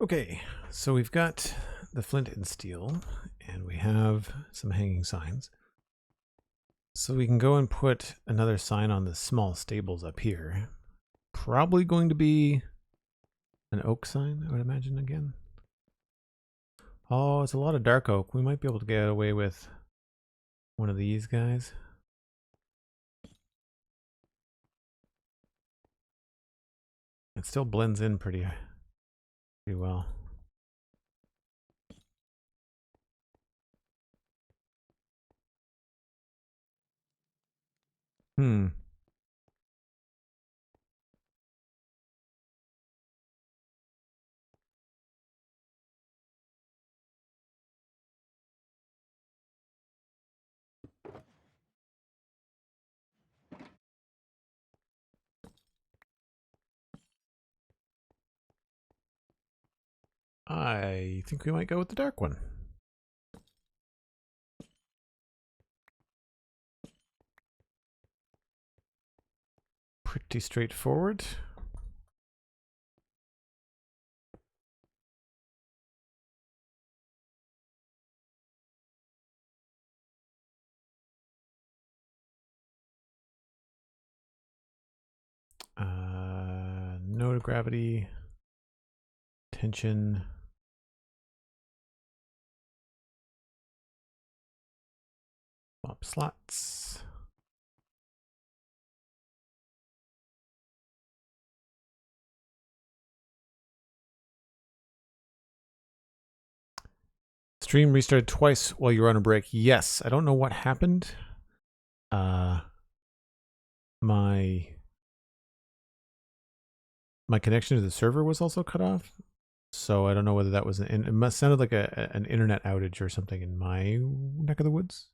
Okay, so we've got the flint and steel, and we have some hanging signs. So we can go and put another sign on the small stables up here. Probably going to be an oak sign, I would imagine, again. Oh, it's a lot of dark oak. We might be able to get away with one of these guys. It still blends in pretty well. I think we might go with the dark one. Pretty straightforward. No gravity, tension. Swap slots. Stream restarted twice while you were on a break. Yes, I don't know what happened. My connection to the server was also cut off, so I don't know whether that was it must sounded like an internet outage or something in my neck of the woods.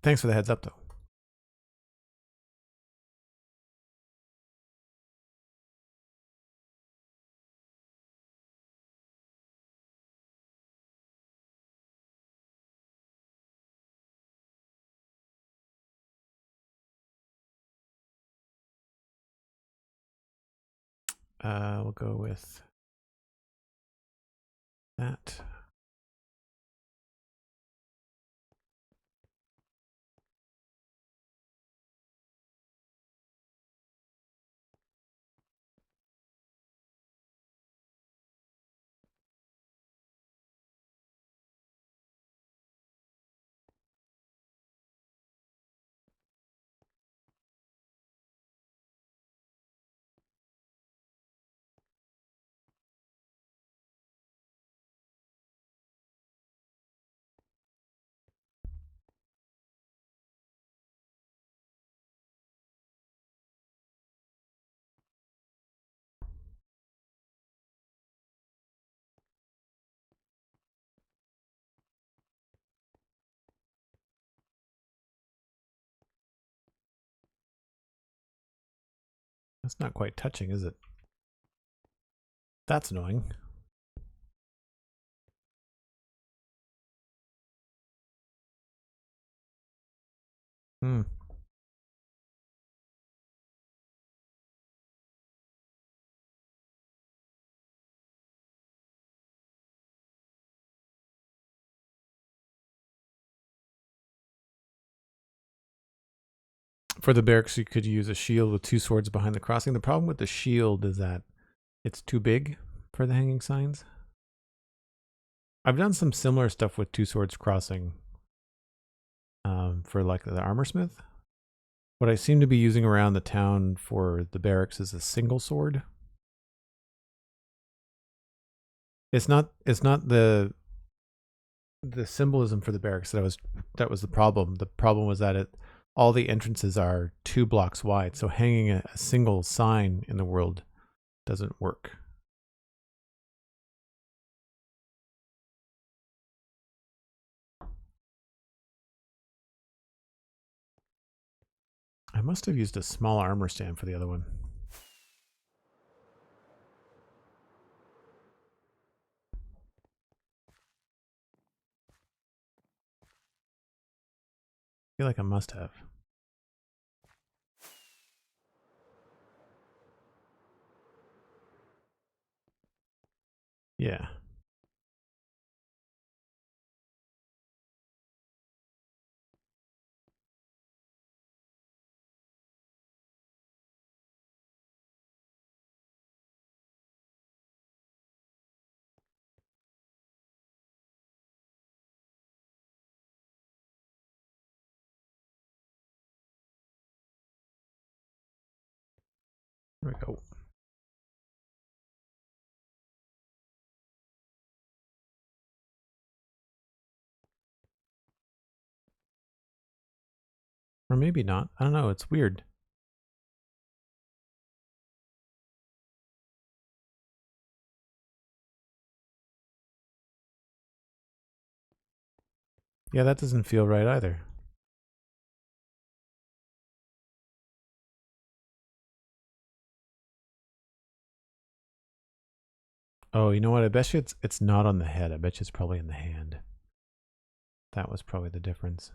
Thanks for the heads up, though. We'll go with that. That's not quite touching, is it? That's annoying. Hmm. For the barracks, you could use a shield with two swords behind the crossing. The problem with the shield is that it's too big for the hanging signs. I've done some similar stuff with two swords crossing for like the armor smith. What I seem to be using around the town for the barracks is a single sword. It's not the symbolism for the barracks that was the problem. The problem was that all the entrances are 2 blocks wide, so hanging a single sign in the world doesn't work. I must have used a small armor stand for the other one. I feel like I must have. Yeah. There we go. Or maybe not. I don't know. It's weird. Yeah, that doesn't feel right either. Oh, you know what? I bet you it's not on the head. I bet you it's probably in the hand. That was probably the difference.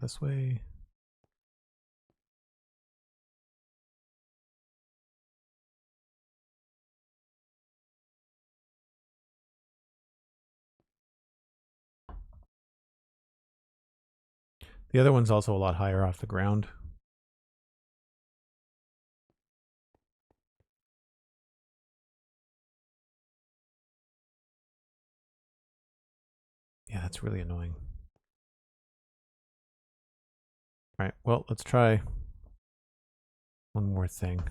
This way. The other one's also a lot higher off the ground. Yeah, that's really annoying. All right, well, let's try one more thing.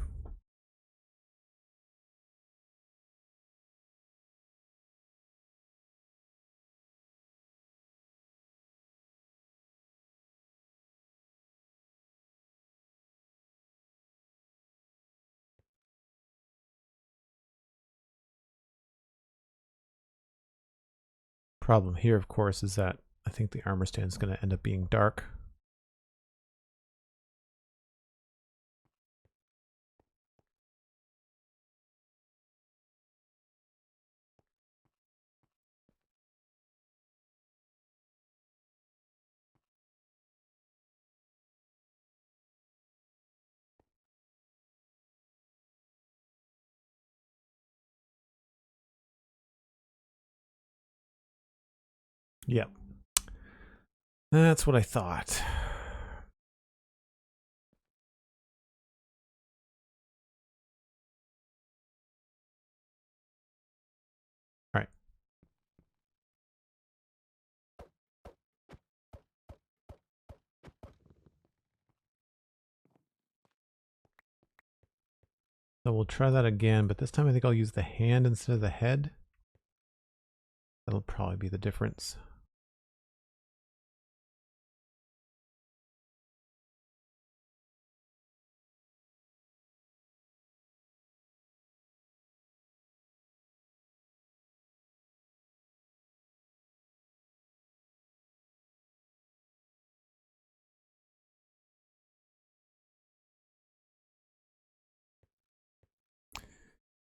Problem here, of course, is that I think the armor stand is going to end up being dark. Yep. That's what I thought. All right. So we'll try that again, but this time I think I'll use the hand instead of the head. That'll probably be the difference.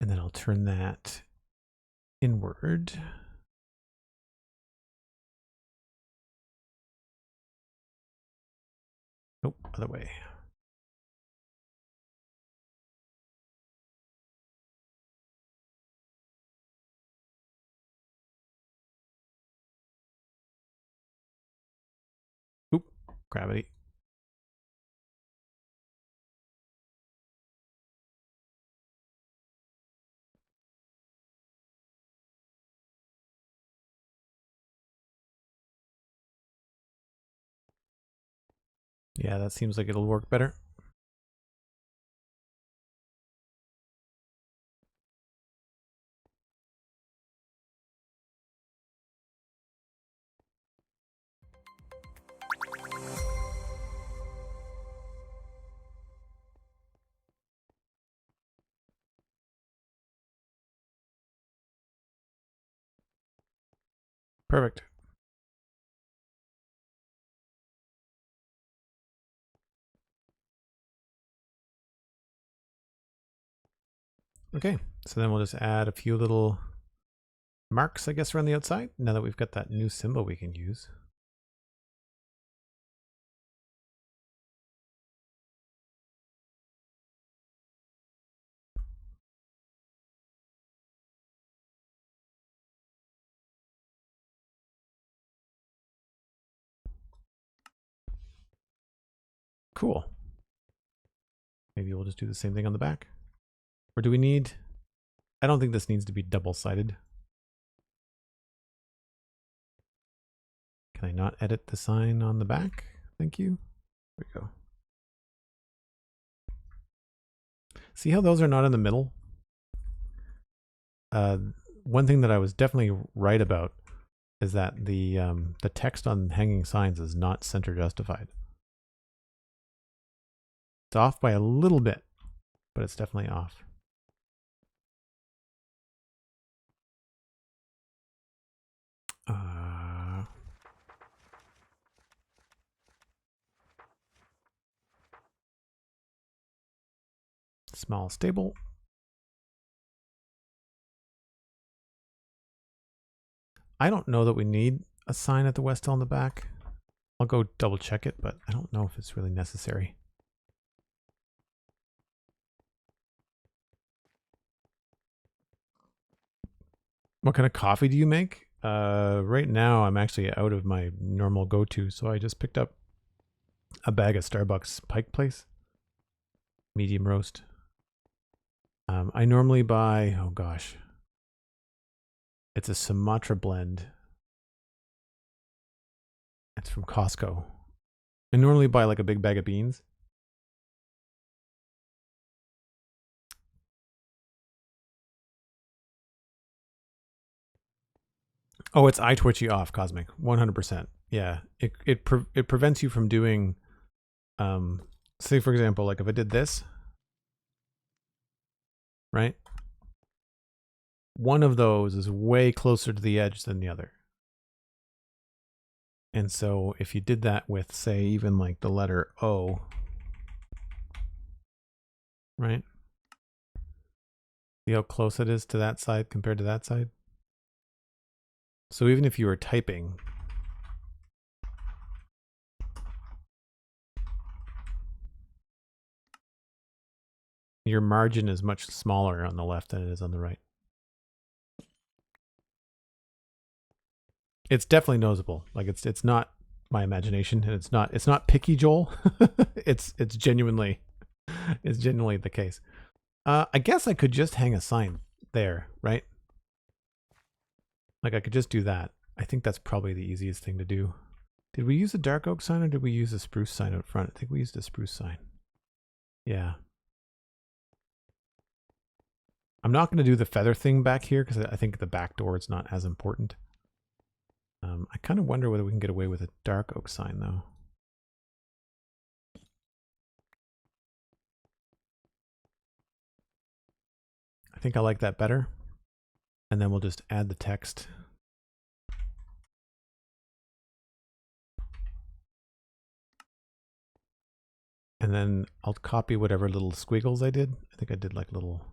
And then I'll turn that inward. Nope, other way. Oop, gravity. Yeah, that seems like it'll work better. Perfect. Okay, so then we'll just add a few little marks, I guess, around the outside, now that we've got that new symbol we can use. Cool. Maybe we'll just do the same thing on the back. Or do we need... I don't think this needs to be double-sided. Can I not edit the sign on the back? Thank you. There we go. See how those are not in the middle? One thing that I was definitely right about is that the text on hanging signs is not center justified. It's off by a little bit, but it's definitely off. Small stable. I don't know that we need a sign at the Westhill in the back. I'll go double check it, but I don't know if it's really necessary. What kind of coffee do you make? Right now I'm actually out of my normal go-to, so I just picked up a bag of Starbucks Pike Place. Medium roast. I normally buy, oh gosh, it's a Sumatra blend. It's from Costco. I normally buy like a big bag of beans. Oh, it's eye twitchy off, Cosmic. 100%. Yeah, it prevents you from doing, say for example, like if I did this, right? One of those is way closer to the edge than the other. And so if you did that with, say, even like the letter O, right? See how close it is to that side compared to that side? So even if you were typing, your margin is much smaller on the left than it is on the right. It's definitely noticeable. Like it's not my imagination, and it's not picky, Joel. it's genuinely the case. I guess I could just hang a sign there, right? Like I could just do that. I think that's probably the easiest thing to do. Did we use a dark oak sign or did we use a spruce sign out front? I think we used a spruce sign. Yeah. I'm not going to do the feather thing back here because I think the back door is not as important. I kind of wonder whether we can get away with a dark oak sign though. I think I like that better. And then we'll just add the text. And then I'll copy whatever little squiggles I did. I think I did like little...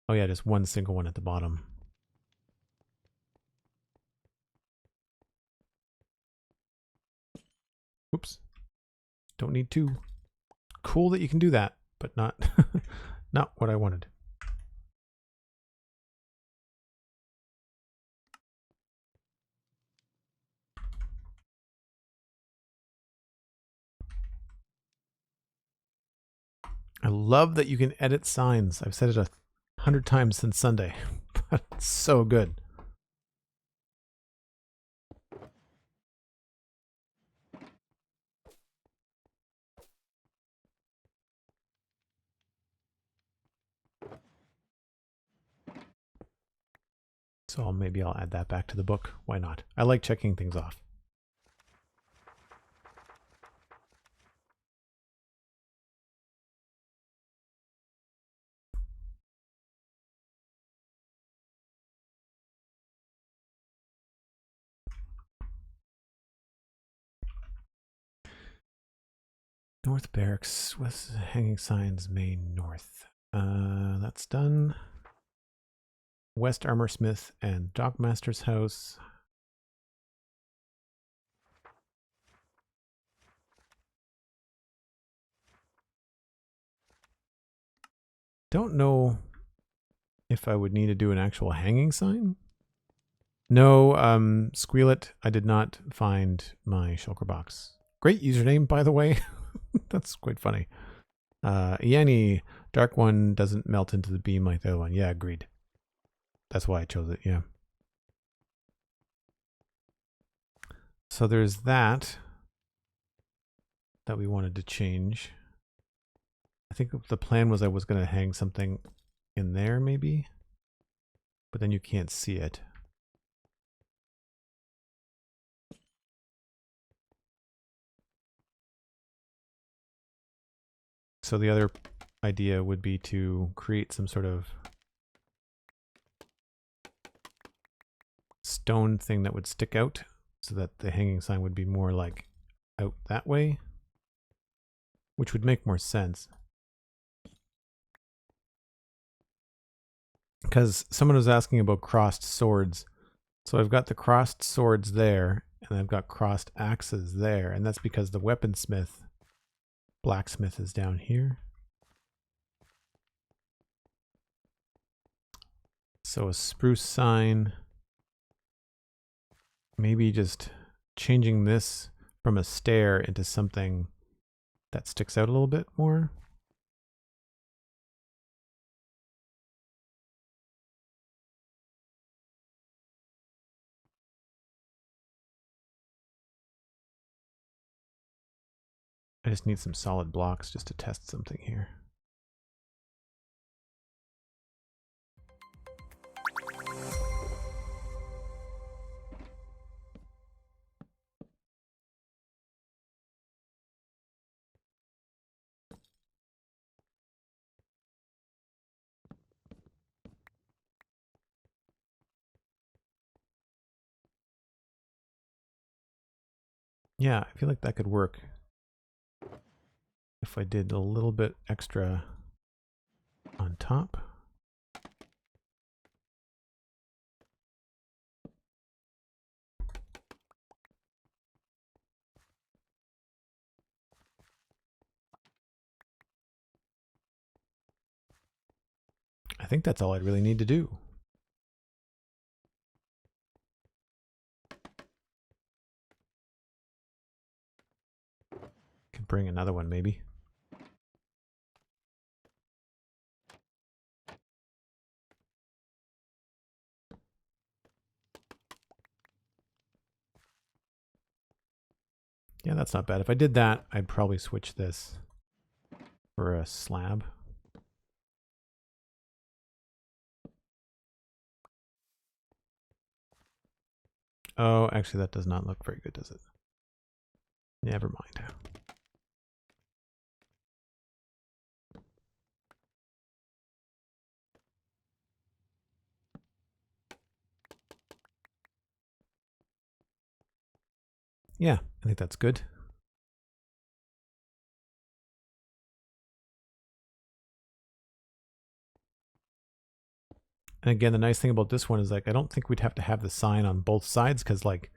Oh yeah, just one single one at the bottom. Oops. Don't need two. Cool that you can do that, but not, not what I wanted. I love that you can edit signs. I've said it 100 times since Sunday, but it's so good. So maybe I'll add that back to the book. Why not? I like checking things off. North Barracks, West hanging signs, main north. That's done. West Armorsmith and Dockmaster's house. Don't know if I would need to do an actual hanging sign. No, Squealet, I did not find my shulker box. Great username, by the way. That's quite funny. Yanni, dark one doesn't melt into the beam like the other one. Yeah, agreed. That's why I chose it, yeah. So there's that we wanted to change. I think the plan was I was going to hang something in there maybe, but then you can't see it. So the other idea would be to create some sort of stone thing that would stick out so that the hanging sign would be more like out that way, which would make more sense. Because someone was asking about crossed swords. So I've got the crossed swords there, and I've got crossed axes there, and that's because the weaponsmith, blacksmith, is down here. So a spruce sign, maybe just changing this from a stair into something that sticks out a little bit more. I just need some solid blocks just to test something here. Yeah, I feel like that could work if I did a little bit extra on top. I think that's all I'd really need to do. Could bring another one maybe. Yeah, that's not bad. If I did that, I'd probably switch this for a slab. Oh, actually that does not look very good, does it? Never mind. Yeah, I think that's good. And again, the nice thing about this one is like, I don't think we'd have to have the sign on both sides because like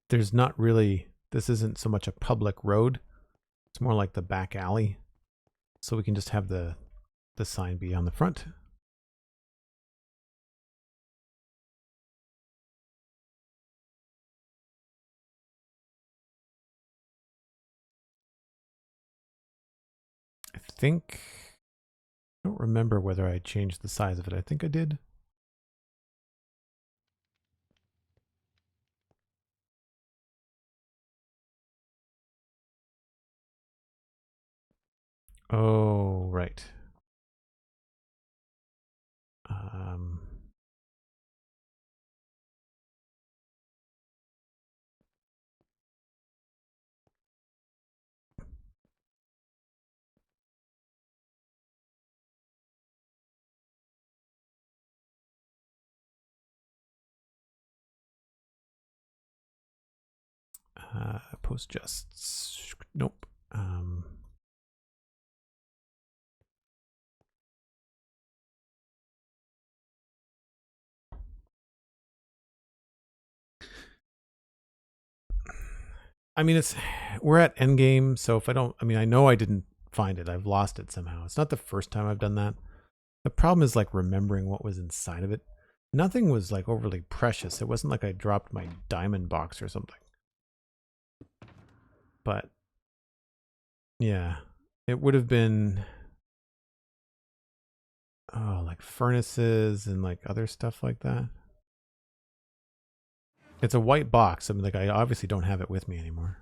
there's not really, this isn't so much a public road. It's more like the back alley. So we can just have the sign be on the front. I think, I don't remember whether I changed the size of it. I think I did. Oh, right. Post justs. Nope. I mean, we're at endgame, so if I don't, I mean, I know I didn't find it. I've lost it somehow. It's not the first time I've done that. The problem is like remembering what was inside of it. Nothing was like overly precious. It wasn't like I dropped my diamond box or something. But yeah, it would have been, oh, like furnaces and like other stuff like that. It's a white box. I mean, like I obviously don't have it with me anymore.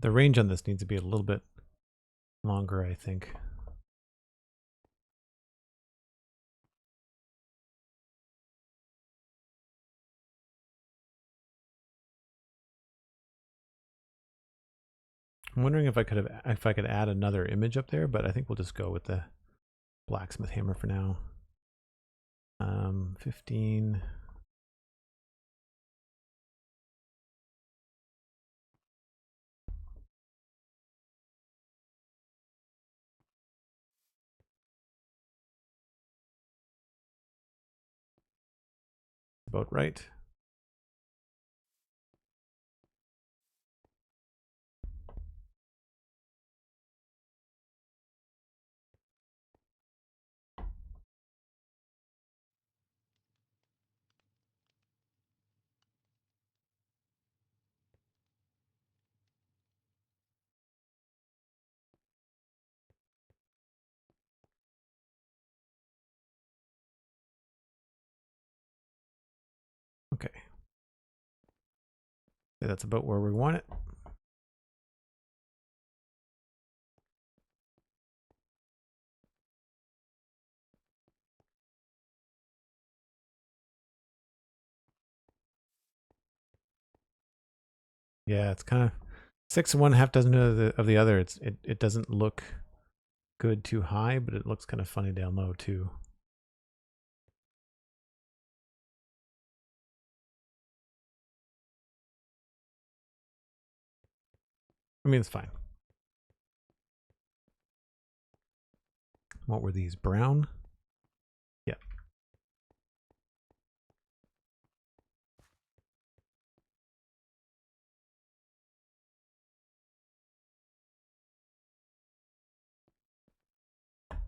The range on this needs to be a little bit longer, I think. I'm wondering if I could add another image up there, but I think we'll just go with the blacksmith hammer for now. 15. About right. Okay. That's about where we want it. Yeah, it's kind of 6 of one, half dozen of the other. It doesn't look good too high, but it looks kind of funny down low too. I mean, it's fine. What were these? Brown? Yeah.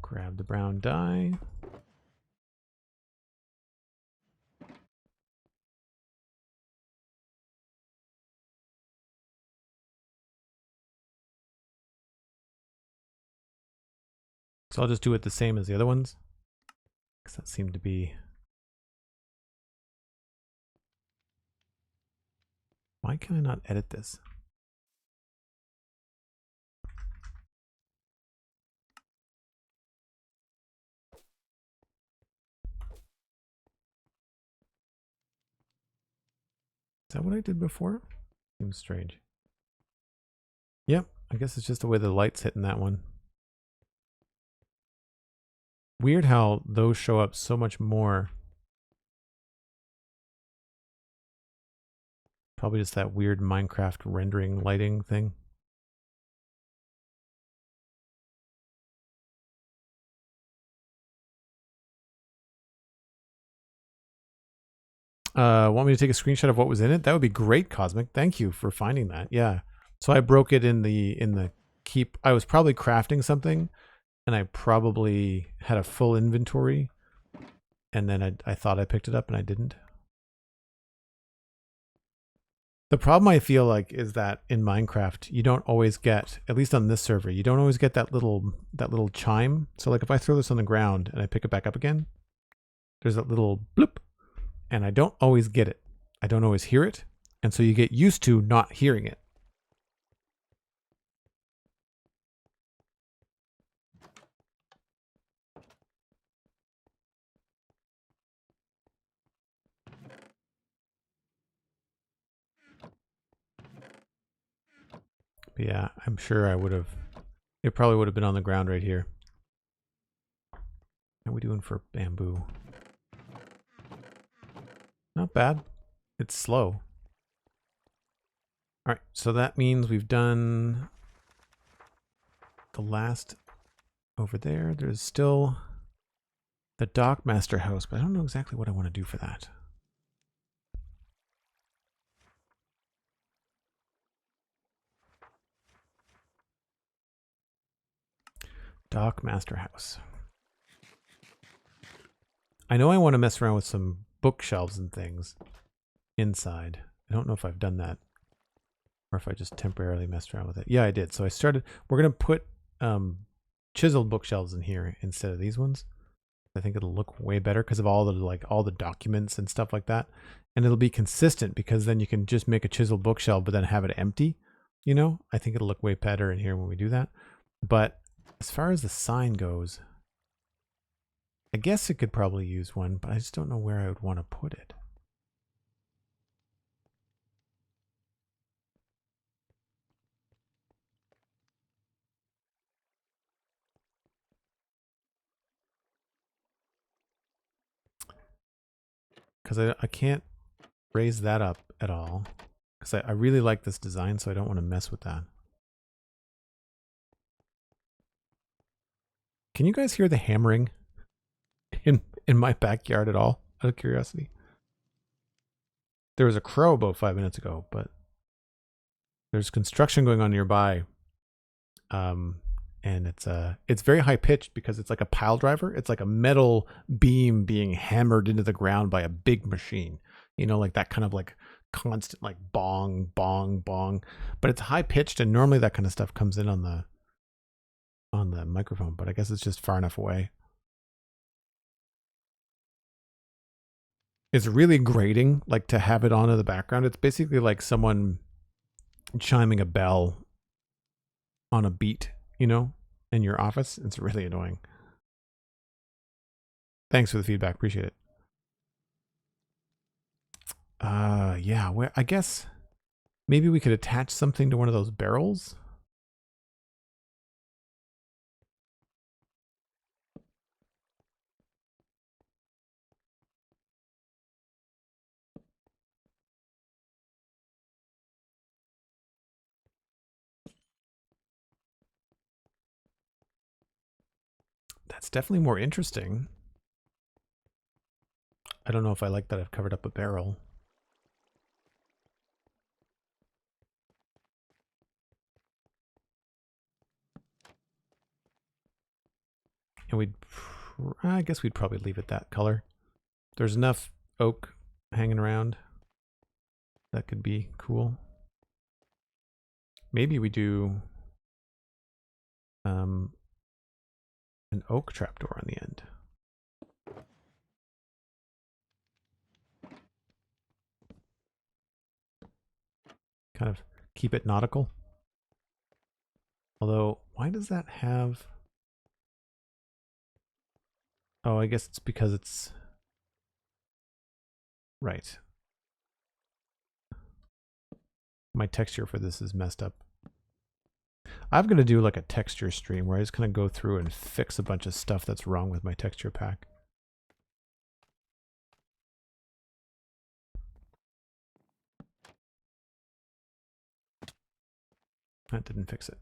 Grab the brown dye. So I'll just do it the same as the other ones, because that seemed to be... Why can I not edit this? Is that what I did before? Seems strange. Yep, I guess it's just the way the light's hitting that one. Weird how those show up so much more. Probably just that weird Minecraft rendering lighting thing. Want me to take a screenshot of what was in it? That would be great, Cosmic. Thank you for finding that. Yeah. So I broke it in the keep. I was probably crafting something, and I probably had a full inventory, and then I thought I picked it up and I didn't. The problem I feel like is that in Minecraft, you don't always get, at least on this server, you don't always get that little chime. So like if I throw this on the ground and I pick it back up again, there's that little bloop, and I don't always get it. I don't always hear it. And so you get used to not hearing it. But yeah, I'm sure I would have, it probably would have been on the ground right here. How are we doing for bamboo? Not bad. It's slow. All right, so that means we've done the last over there. There's still the Dockmaster house, but I don't know exactly what I want to do for that. Dockmaster house. I know I want to mess around with some bookshelves and things inside. I don't know if I've done that or if I just temporarily messed around with it. Yeah, I did. So I started, we're going to put chiseled bookshelves in here instead of these ones. I think it'll look way better because of all the documents and stuff like that. And it'll be consistent because then you can just make a chiseled bookshelf but then have it empty. You know, I think it'll look way better in here when we do that. But as far as the sign goes, I guess it could probably use one, but I just don't know where I would want to put it. Because I can't raise that up at all. Because I really like this design, so I don't want to mess with that. Can you guys hear the hammering in my backyard at all, out of curiosity? There was a crow about 5 minutes ago, but there's construction going on nearby. And it's very high pitched because it's like a pile driver. It's like a metal beam being hammered into the ground by a big machine. You know, like that kind of like constant like bong, bong, bong. But it's high pitched, and normally that kind of stuff comes in on the microphone, but I guess it's just far enough away. It's really grating, like to have it on in the background. It's basically like someone chiming a bell on a beat, you know, in your office. It's really annoying. Thanks for the feedback. Appreciate it. Yeah, where I guess maybe we could attach something to one of those barrels. That's definitely more interesting. I don't know if I like that I've covered up a barrel. And I guess we'd probably leave it that color. There's enough oak hanging around. That could be cool. Maybe we do an oak trapdoor on the end. Kind of keep it nautical. Although, why does that have... Oh, I guess it's because it's... Right. My texture for this is messed up. I'm going to do like a texture stream where I just kind of go through and fix a bunch of stuff that's wrong with my texture pack. That didn't fix it.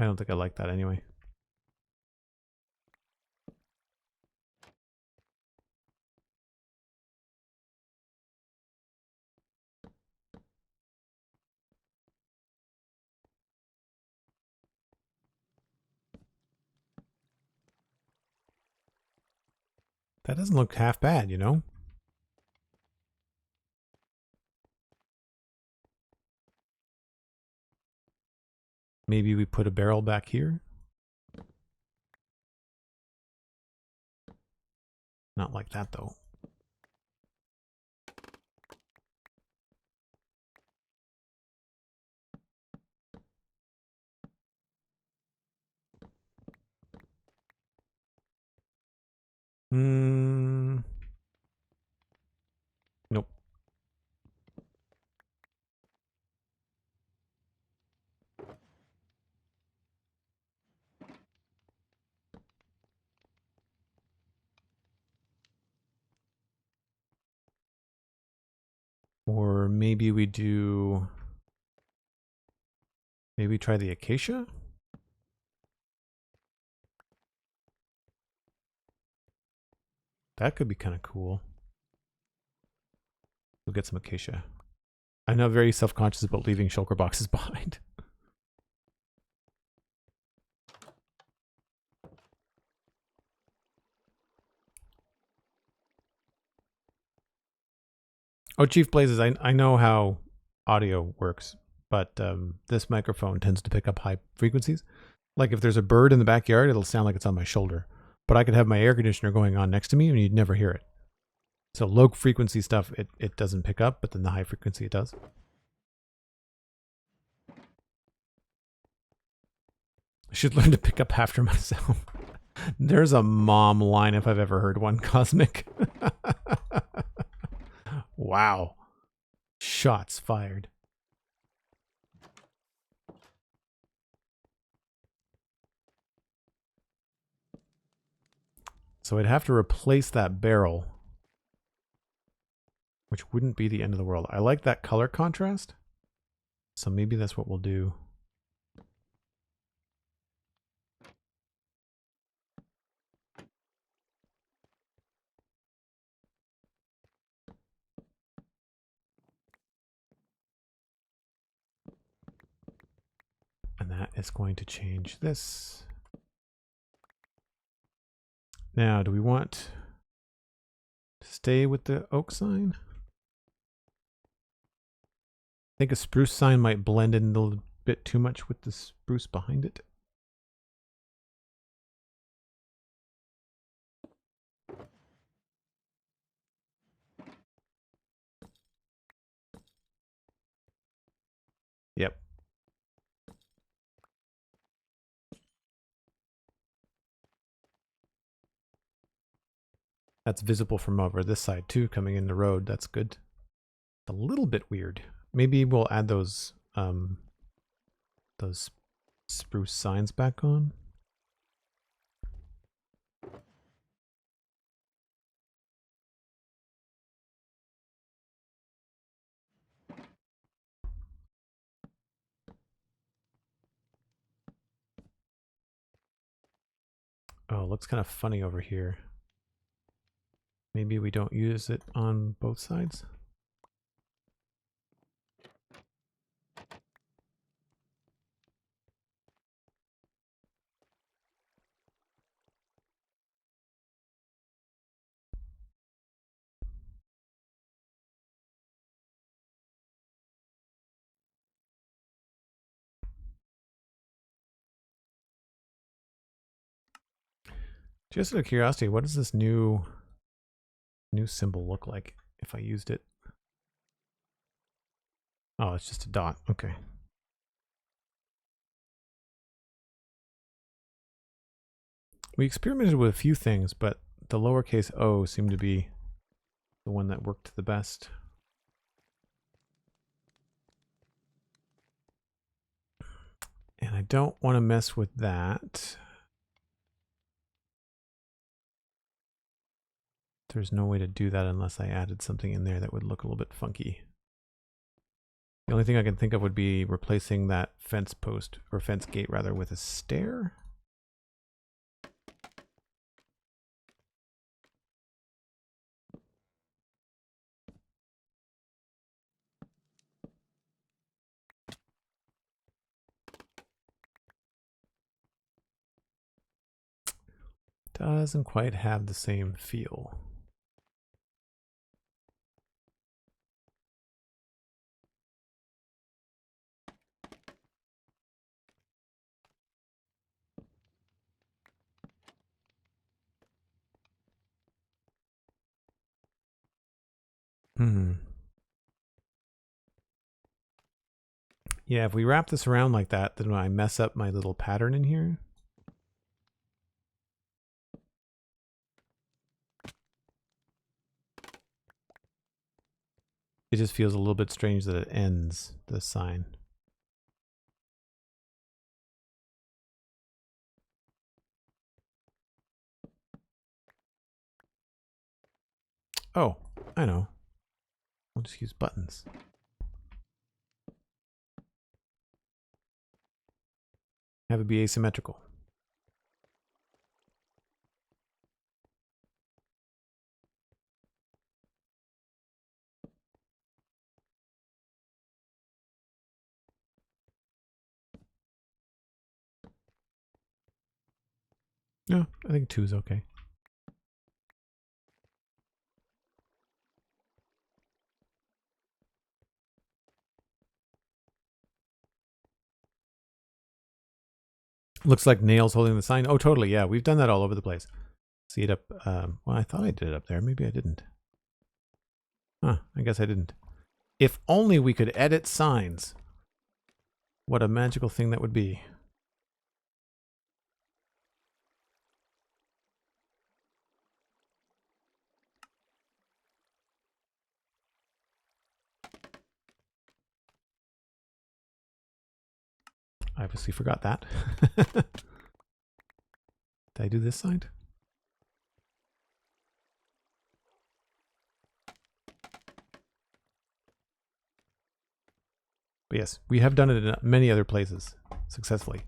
I don't think I like that anyway. That doesn't look half bad, you know? Maybe we put a barrel back here. Not like that, though. Nope. Or maybe we do... Maybe try the acacia? That could be kind of cool. We'll get some acacia. I'm now very self-conscious about leaving shulker boxes behind. Oh, Chief Blazes, I know how audio works, but this microphone tends to pick up high frequencies. Like if there's a bird in the backyard, it'll sound like it's on my shoulder. But I could have my air conditioner going on next to me and you'd never hear it. So low frequency stuff, it doesn't pick up, but then the high frequency it does. I should learn to pick up after myself. There's a mom line if I've ever heard one, Cosmic. Wow. Shots fired. So I'd have to replace that barrel, which wouldn't be the end of the world. I like that color contrast, so maybe that's what we'll do. And that is going to change this. Now, do we want to stay with the oak sign? I think a spruce sign might blend in a little bit too much with the spruce behind it. Yep. That's visible from over this side too, coming in the road. That's good. A little bit weird. Maybe we'll add those spruce signs back on. Oh, it looks kind of funny over here. Maybe we don't use it on both sides. Just out of curiosity, what does this new symbol look like if I used it? Oh, it's just a dot. Okay. We experimented with a few things, but the lowercase o seemed to be the one that worked the best. And I don't want to mess with that. There's no way to do that unless I added something in there that would look a little bit funky. The only thing I can think of would be replacing that fence post, or fence gate rather, with a stair. Doesn't quite have the same feel. Yeah, if we wrap this around like that, then I mess up my little pattern in here. It just feels a little bit strange that it ends the sign. Oh, I know. We'll just use buttons. Have it be asymmetrical. No, I think 2 is okay. Looks like nails holding the sign. Oh, totally. Yeah, we've done that all over the place. See it up. Well, I thought I did it up there. Maybe I didn't. Huh, I guess I didn't. If only we could edit signs. What a magical thing that would be. I obviously forgot that. Did I do this side? But yes, we have done it in many other places successfully.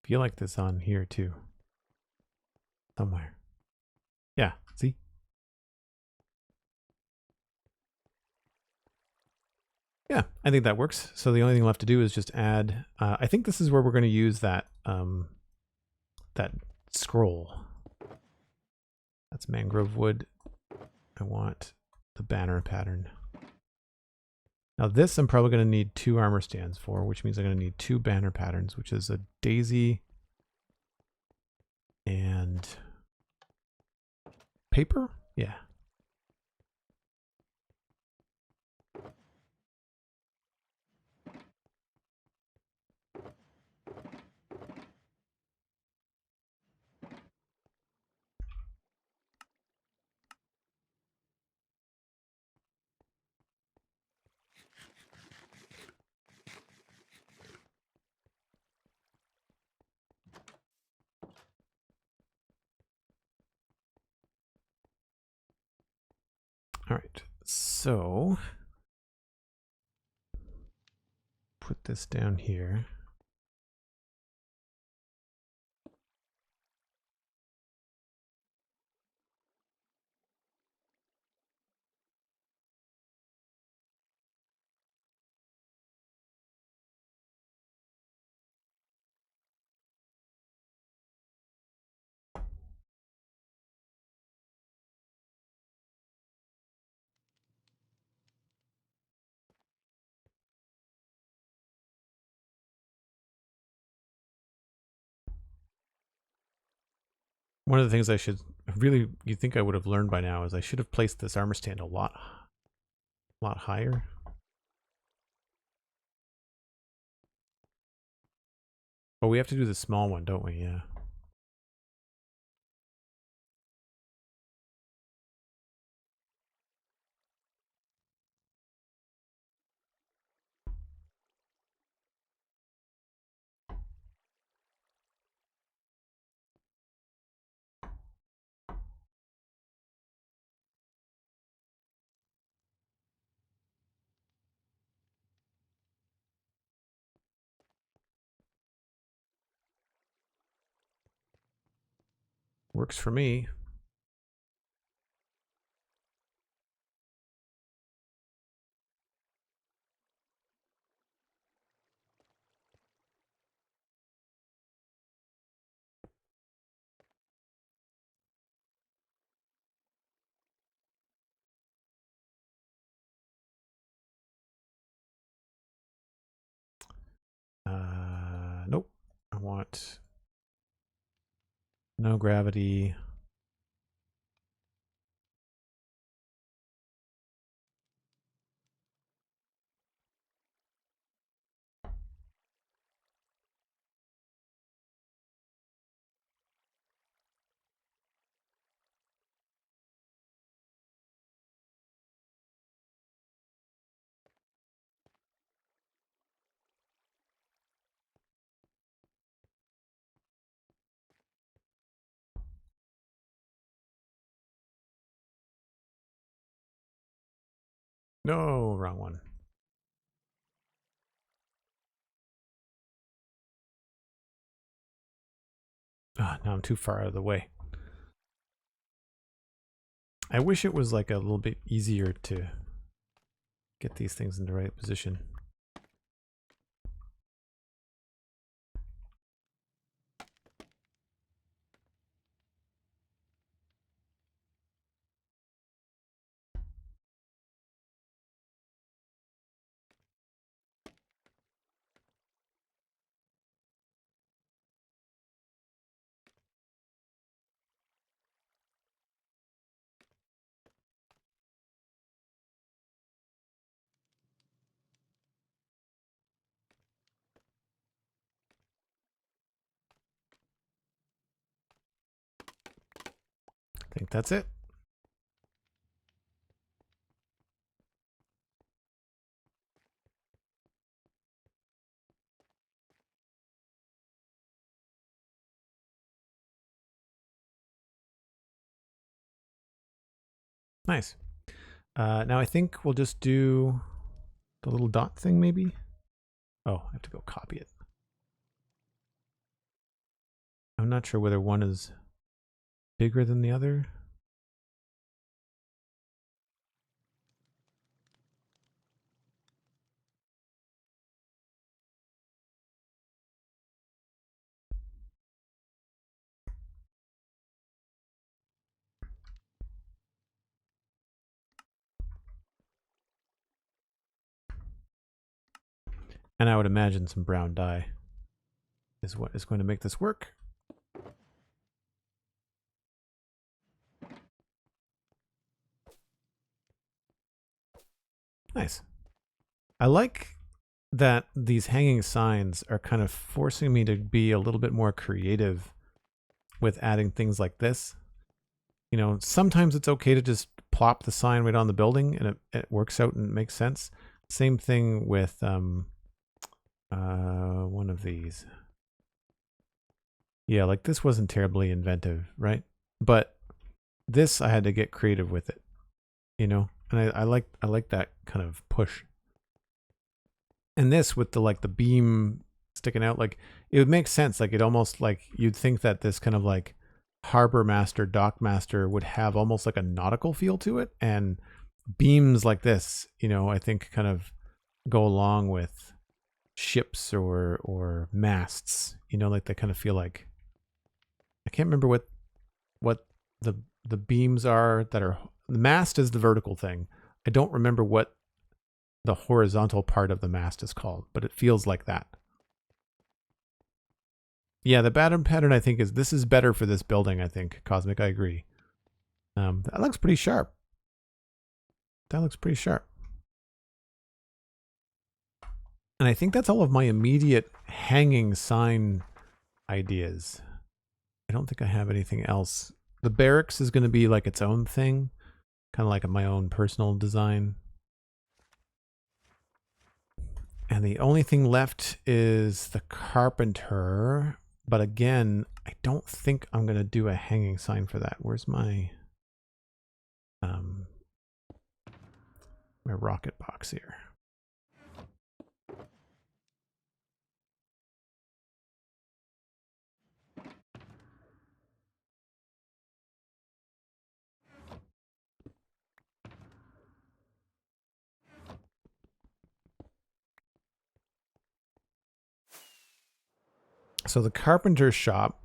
Feel like this on here too. Somewhere. Yeah, see? Yeah, I think that works. So the only thing left to do is just add, I think this is where we're going to use that, that scroll. That's mangrove wood. I want the banner pattern. Now this I'm probably going to need 2 armor stands for, which means I'm going to need 2 banner patterns, which is a daisy and paper? Yeah. All right, so put this down here. One of the things I should really, you think I would have learned by now, is I should have placed this armor stand a lot higher. But we have to do the small one, don't we? Yeah. Works for me. want no gravity. No, wrong one. Ah, now I'm too far out of the way. I wish it was like a little bit easier to get these things in the right position. I think that's it. Nice. Now I think we'll just do the little dot thing maybe. Oh, I have to go copy it. I'm not sure whether one is bigger than the other. And I would imagine some brown dye is what is going to make this work. Nice. I like that these hanging signs are kind of forcing me to be a little bit more creative with adding things like this. You know, sometimes it's okay to just plop the sign right on the building and it works out and makes sense. Same thing with one of these. Yeah, like this wasn't terribly inventive, right? But this I had to get creative with it, you know? And I like that kind of push. And this with the like the beam sticking out, like it would make sense. Like it almost like you'd think that this kind of like harbor master, dock master would have almost like a nautical feel to it, and beams like this, you know, I think kind of go along with ships or masts, you know, like they kind of feel like, I can't remember what the beams are that are, the mast is the vertical thing. I don't remember what the horizontal part of the mast is called, but it feels like that. Yeah, the pattern I think is, this is better for this building, I think. Cosmic, I agree. That looks pretty sharp. That looks pretty sharp. And I think that's all of my immediate hanging sign ideas. I don't think I have anything else. The barracks is going to be like its own thing, kind of like my own personal design. And the only thing left is the carpenter. But again, I don't think I'm going to do a hanging sign for that. Where's my my rocket box here? So the carpenter's shop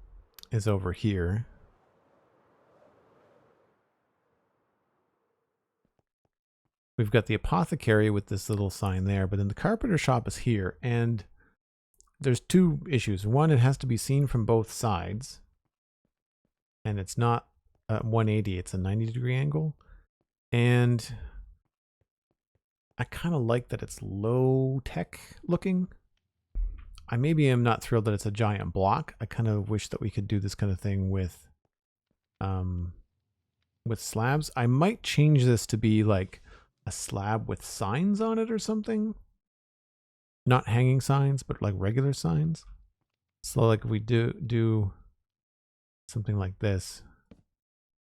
is over here. We've got the apothecary with this little sign there, but then the carpenter shop is here. And there's two issues. One, it has to be seen from both sides, and it's not 180, it's a 90-degree angle. And I kind of like that it's low tech looking. I maybe am not thrilled that it's a giant block. I kind of wish that we could do this kind of thing with slabs. I might change this to be like a slab with signs on it or something. Not hanging signs, but like regular signs. So like if we do something like this,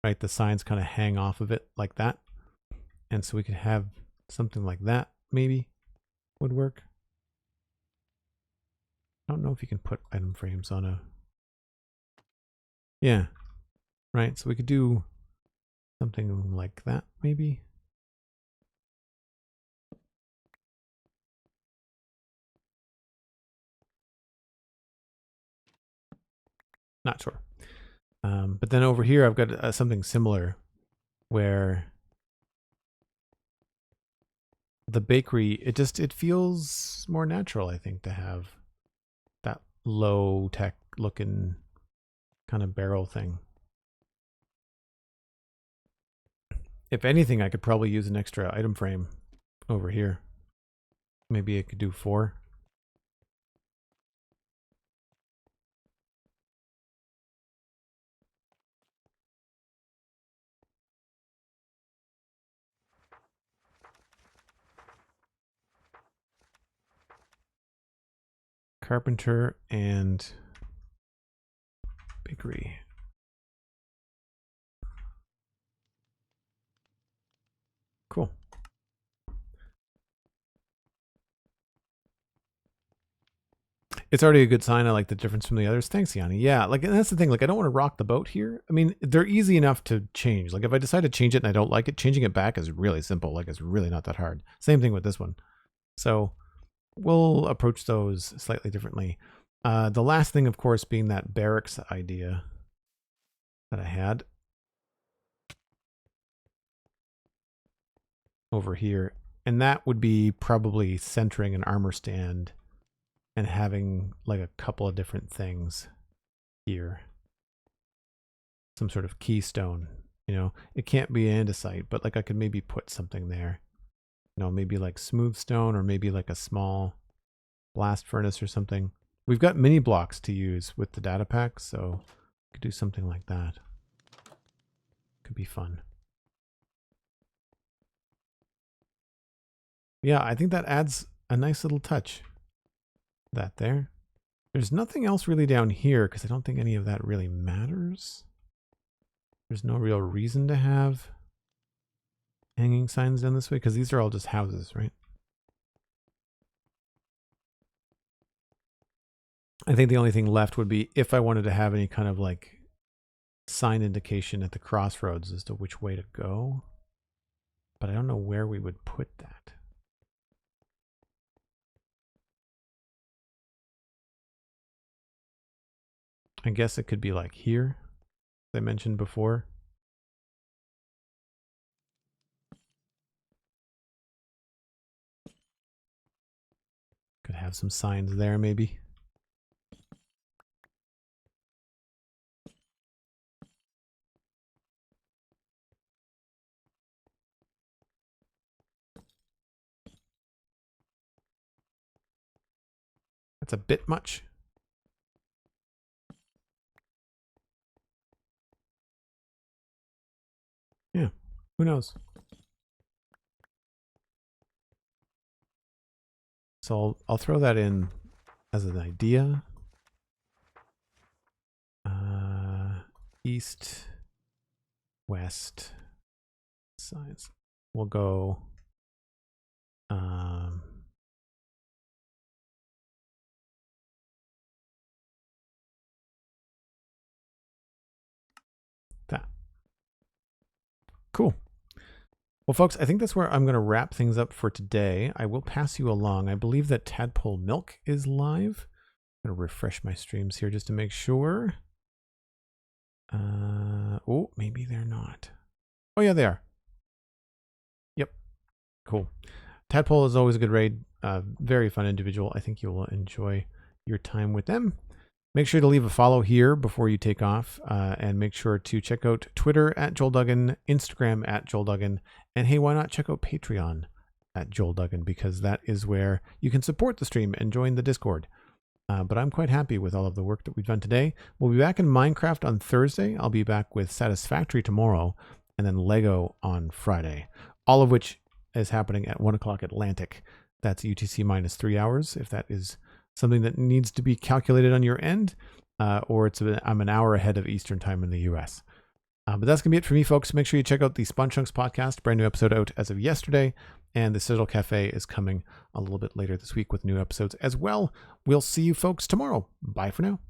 right? The signs kind of hang off of it like that. And so we could have something like that maybe would work. I don't know if you can put item frames on a... Yeah, right. So we could do something like that maybe. Not sure. But then over here, I've got something similar where the bakery, it feels more natural, I think, to have that low tech looking kind of barrel thing. If anything, I could probably use an extra item frame over here. Maybe I could do 4. Carpenter and bakery. Cool. It's already a good sign. I like the difference from the others. Thanks, Yanni. Yeah, like, and that's the thing. Like, I don't want to rock the boat here. I mean, they're easy enough to change. Like, if I decide to change it and I don't like it, changing it back is really simple. Like, it's really not that hard. Same thing with this one. So we'll approach those slightly differently. The last thing, of course, being that barracks idea that I had over here. And that would be probably centering an armor stand and having like a couple of different things here. Some sort of keystone, you know. It can't be andesite, but like I could maybe put something there. You know, maybe like smooth stone or maybe like a small blast furnace or something. We've got mini blocks to use with the data pack, so we could do something like that. Could be fun. Yeah, I think that adds a nice little touch. That there. There's nothing else really down here because I don't think any of that really matters. There's no real reason to have hanging signs down this way because these are all just houses, right? I think the only thing left would be if I wanted to have any kind of like sign indication at the crossroads as to which way to go. But I don't know where we would put that. I guess it could be like here, as I mentioned before. Could have some signs there maybe. That's a bit much. Yeah, who knows? So I'll throw that in as an idea. East, west sides. We'll go that. Cool. Well, folks, I think that's where I'm going to wrap things up for today. I will pass you along. I believe that Tadpole Milk is live. I'm going to refresh my streams here just to make sure. Oh, maybe they're not. Oh, yeah, they are. Yep. Cool. Tadpole is always a good raid. Very fun individual. I think you will enjoy your time with them. Make sure to leave a follow here before you take off, and make sure to check out Twitter at Joel Duggan, Instagram at Joel Duggan, and hey, why not check out Patreon at Joel Duggan, because that is where you can support the stream and join the Discord. But I'm quite happy with all of the work that we've done today. We'll be back in Minecraft on Thursday. I'll be back with Satisfactory tomorrow, and then Lego on Friday, all of which is happening at 1 o'clock Atlantic. That's UTC minus 3 hours, if that is something that needs to be calculated on your end, or I'm an hour ahead of Eastern time in the US. But that's going to be it for me, folks. Make sure you check out the Spawn Chunks podcast, brand new episode out as of yesterday, and the Citadel Cafe is coming a little bit later this week with new episodes as well. We'll see you folks tomorrow. Bye for now.